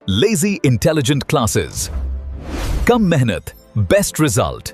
Lazy Intelligent Classes. कम मेहनत, best result.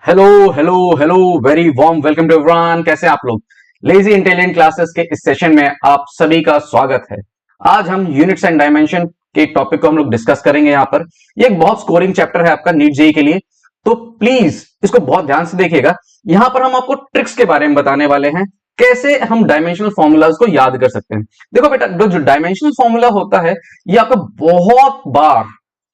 Hello hello hello, very warm welcome to everyone. कैसे आप लोग? लेजी इंटेलिजेंट क्लासेस के इस सेशन में आप सभी का स्वागत है। आज हम यूनिट्स एंड डायमेंशन के टॉपिक को हम लोग डिस्कस करेंगे। यहाँ पर ये एक बहुत स्कोरिंग चैप्टर है आपका नीट जेईई के लिए, तो प्लीज इसको बहुत ध्यान से देखिएगा। यहाँ पर हम आपको ट्रिक्स के बारे में बताने वाले हैं, कैसे हम डायमेंशनल फॉर्मूलाज को याद कर सकते हैं। देखो बेटा, जो डायमेंशनल फॉर्मूला होता है ये आपका बहुत बार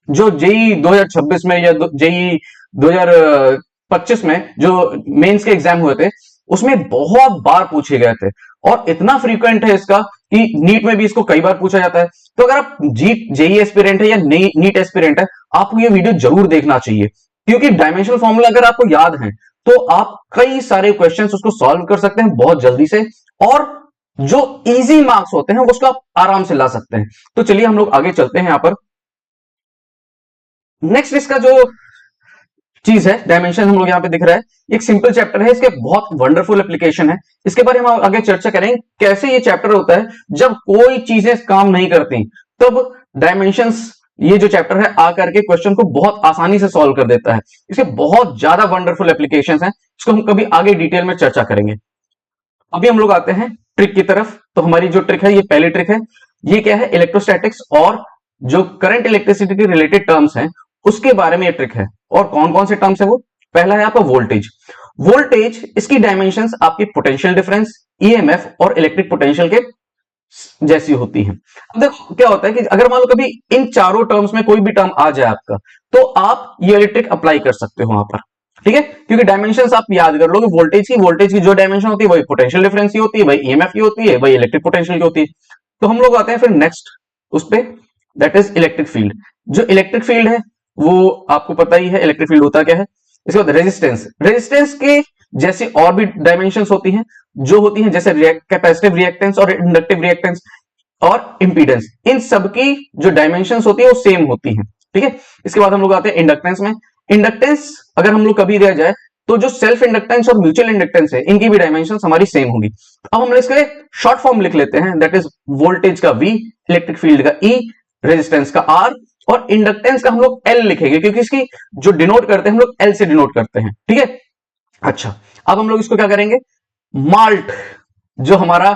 जो जेईई 2026 में या जेईई 2025 में जो मेंस के एग्जाम हुए थे उसमें बहुत बार पूछे गए थे, और इतना फ्रीक्वेंट है इसका कि नीट में भी इसको कई बार पूछा जाता है। तो अगर आप जेईई एस्पिरेंट है या नीट एस्पिरेंट है, आपको ये वीडियो जरूर देखना चाहिए, क्योंकि डायमेंशनल फॉर्मूला अगर आपको याद है तो आप कई सारे क्वेश्चंस उसको सॉल्व कर सकते हैं बहुत जल्दी से, और जो इजी मार्क्स होते हैं वो उसको आप आराम से ला सकते हैं। तो चलिए हम लोग आगे चलते हैं। यहां पर नेक्स्ट इसका जो चीज है डायमेंशन हम लोग यहाँ पे दिख रहा है, एक सिंपल चैप्टर है, इसके बहुत वंडरफुल एप्लीकेशन है। इसके बारे में हम आगे चर्चा करेंगे कैसे ये चैप्टर होता है जब कोई चीजें काम नहीं करती, तब डायमेंशंस ये जो चैप्टर है आकर के क्वेश्चन को बहुत आसानी से सॉल्व कर देता है। इसके बहुत ज्यादा वंडरफुल एप्लीकेशंस हैं, इसको हम कभी आगे डिटेल में चर्चा करेंगे। अभी हम लोग आते हैं ट्रिक की तरफ। तो हमारी जो ट्रिक है, ये पहली ट्रिक है, ये क्या है, इलेक्ट्रोस्टैटिक्स और जो करंट इलेक्ट्रिसिटी के रिलेटेड टर्म्स हैं उसके बारे में ये ट्रिक है। और कौन कौन से टर्म्स है वो? पहला है आपका वोल्टेज। वोल्टेज, इसकी डायमेंशंस आपकी पोटेंशियल डिफरेंस, ईएमएफ और इलेक्ट्रिक पोटेंशियल के जैसी होती है। अब देखो क्या होता है कि अगर मान लो कभी इन चारों टर्म्स में कोई भी टर्म आ जाए आपका, तो आप ये वाली ट्रिक अप्लाई कर सकते हो वहां पर, ठीक है, क्योंकि डायमेंशंस आप याद कर लोगे। वोल्टेज की जो डायमेंशन होती है वही पोटेंशियल डिफरेंस की होती है, वही ईएमएफ की होती है, वही इलेक्ट्रिक पोटेंशियल की होती है। तो हम लोग आते हैं फिर नेक्स्ट उस पे, दैट इज इलेक्ट्रिक फील्ड। जो इलेक्ट्रिक फील्ड है वो आपको पता ही है इलेक्ट्रिक फील्ड होता क्या है। इसके बाद रेजिस्टेंस के जैसी और भी डायमेंशंस होती हैं, जो होती हैं जैसे कैपेसिटिव रिएक्टेंस और इंडक्टिव रिएक्टेंस और इंपीडेंस। इन सबकी जो डायमेंशंस होती है वो सेम होती हैं, ठीक है। इसके बाद हम लोग आते हैं इंडक्टेंस में। इंडक्टेंस अगर हम लोग कभी रह जाए तो जो सेल्फ इंडक्टेंस और म्यूचुअल इंडक्टेंस है इनकी भी डायमेंशंस हमारी सेम होगी। अब हम इसके शॉर्ट फॉर्म लिख लेते हैं, दैट इज वोल्टेज का V, इलेक्ट्रिक फील्ड का E, रेजिस्टेंस का R और इंडक्टेंस का हम लोग L लिखेंगे, क्योंकि इसकी जो डिनोट करते हैं हम लोग L से डिनोट करते हैं, ठीक है। अच्छा, अब हम लोग इसको क्या करेंगे, माल्ट जो हमारा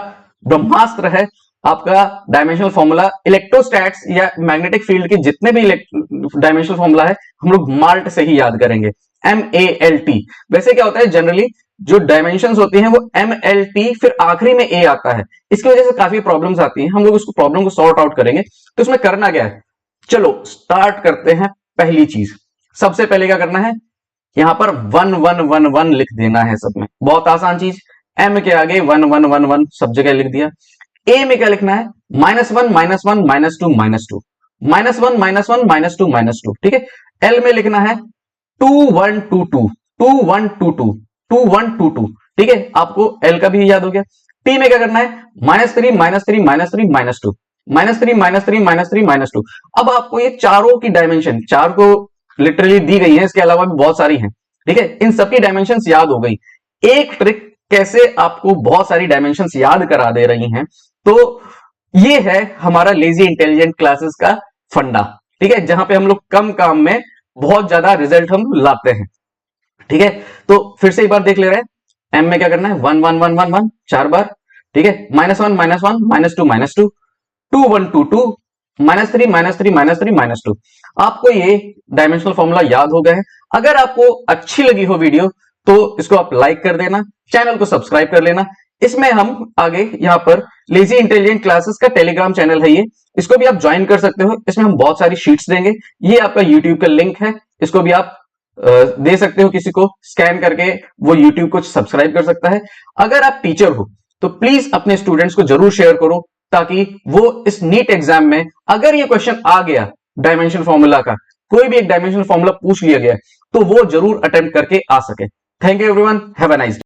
ब्रह्मास्त्र है आपका डायमेंशनल फॉर्मूला, इलेक्ट्रोस्टैट्स या मैग्नेटिक फील्ड के जितने भी डायमेंशनल फॉर्मूला है हम लोग माल्ट से ही याद करेंगे, MALT। वैसे क्या होता है, जनरली जो डायमेंशंस होती हैं वो MLT फिर आखिरी में A आता है, इसकी वजह से काफी प्रॉब्लम्स आती हैं। हम लोग उसको प्रॉब्लम को सॉर्ट आउट करेंगे। तो इसमें करना क्या है, चलो स्टार्ट करते हैं। पहली चीज, सबसे पहले क्या करना है, यहां पर 1 1 1 1 लिख देना है सब में, बहुत आसान चीज। M के आगे 1 1 1 1 सब जगह लिख दिया। A में क्या लिखना है, -1 -1 -2 -2 -1 -1 -2 -2, ठीक है। L में लिखना है 2 1 2 2 2 1 2 2 2 1 2 2, ठीक है, आपको L का भी याद हो गया। T में क्या करना है, -3 -3 -3 -3 -2 -3 -3 -3 -2। अब आपको ये चारों की डायमेंशन, चार को लिटरली दी गई है, इसके अलावा भी बहुत सारी हैं, ठीक है, इन सबकी डायमेंशंस याद हो गई। एक ट्रिक कैसे आपको बहुत सारी डायमेंशंस याद करा दे रही हैं, तो ये है हमारा लेजी इंटेलिजेंट क्लासेस का फंडा, ठीक है, जहां पे हम लोग कम काम में बहुत ज्यादा रिजल्ट हम लाते हैं, ठीक है। तो फिर से एक बार देख ले रहे हैं, M में क्या करना है, 1 1 1 1 1 चार बार, ठीक है, -1 -1 -2 -2 2 1 2 2 -3 -3 -3 -2। आपको ये डायमेंशनल फॉर्मूला याद हो गए हैं। अगर आपको अच्छी लगी हो वीडियो तो इसको आप लाइक कर देना, चैनल को सब्सक्राइब कर लेना। इसमें हम आगे यहाँ पर लेजी इंटेलिजेंट क्लासेस का टेलीग्राम चैनल है ये, इसको भी आप ज्वाइन कर सकते हो। इसमें हम बहुत सारी शीट्स देंगे, ये आपका यूट्यूब का लिंक है, इसको भी आप दे सकते हो किसी को, स्कैन करके वो यूट्यूब को सब्सक्राइब कर सकता है। अगर आप टीचर हो तो प्लीज अपने स्टूडेंट्स को जरूर शेयर करो, ताकि वो इस नीट एग्जाम में अगर ये क्वेश्चन आ गया डायमेंशन फॉर्मूला का, कोई भी एक डायमेंशनल फॉर्मूला पूछ लिया गया, तो वो जरूर अटेम्प्ट करके आ सके। Thank you everyone, have a nice day.